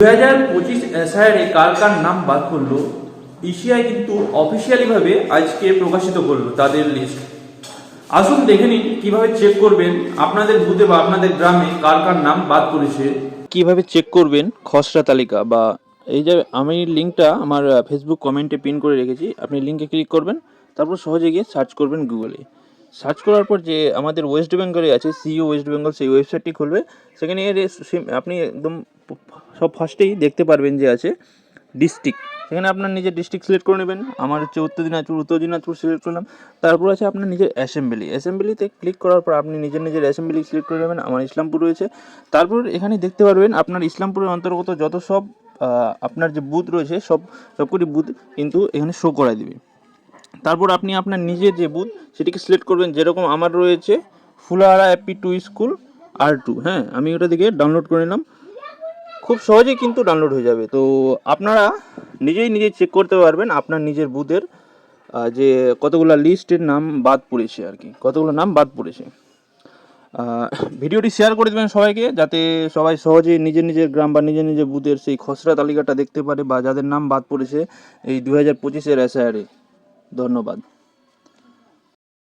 2025 এসআইআরে কার কার নাম বাদ পড়লো, ইসিআই কিন্তু অফিসিয়ালি ভাবে আজকে প্রকাশিত করলো তাদের লিস্ট। আসুন দেখে নিন কিভাবে চেক করবেন আপনাদের বুথে বা আপনাদের গ্রামে কার কার নাম বাদ পড়েছে। কিভাবে চেক করবেন খসড়া তালিকা, বা এই যে আমি লিঙ্কটা আমার ফেসবুক কমেন্টে পিন করে রেখেছি, আপনি লিঙ্কে ক্লিক করবেন, তারপর সহজে গিয়ে সার্চ করবেন গুগলে। সার্চ করার পর যে আমাদের ওয়েস্ট বেঙ্গলে আছে সিইও ওয়েস্ট বেঙ্গল, সেই ওয়েবসাইটটি খুলবে। সেখানে আপনি একদম সব ফার্স্টেই দেখতে পারবেন যে আছে ডিস্ট্রিক্ট। সেখানে আপনার নিজের ডিস্ট্রিক্ট সিলেক্ট করে নেবেন। আমার হচ্ছে উত্তর দিনাজপুর সিলেক্ট করলাম। তারপর আছে আপনার নিজের অ্যাসেম্বলিতে ক্লিক করার পর আপনি নিজের অ্যাসেম্বলি সিলেক্ট করে নেবেন। আমার ইসলামপুর রয়েছে। তারপর এখানে দেখতে পারবেন আপনার ইসলামপুরের অন্তর্গত যত সব আপনার যে বুথ রয়েছে সবকটি বুথ কিন্তু এখানে শো করাই দেবে। তারপর আপনি আপনার নিজের যে বুথ সেটিকে সিলেক্ট করবেন। যেরকম আমার রয়েছে ফুলাহারা AP2 স্কুল R2, হ্যাঁ, আমি ওটা দিকে ডাউনলোড করে নিলাম। খুব সহজেই কিন্তু ডাউনলোড হয়ে যাবে। তো আপনারা নিজেই চেক করতে পারবেন আপনার নিজের বুথের যে কতগুলো লিস্টের নাম বাদ পড়েছে, আর কি কতগুলো নাম বাদ পড়েছে। ভিডিওটি শেয়ার করে দেবেন সবাইকে, যাতে সবাই সহজেই নিজের গ্রাম বা নিজের বুথের সেই খসড়া তালিকাটা দেখতে পারে, বা যাদের নাম বাদ পড়েছে এই 2025 এসআইআরে। ধন্যবাদ।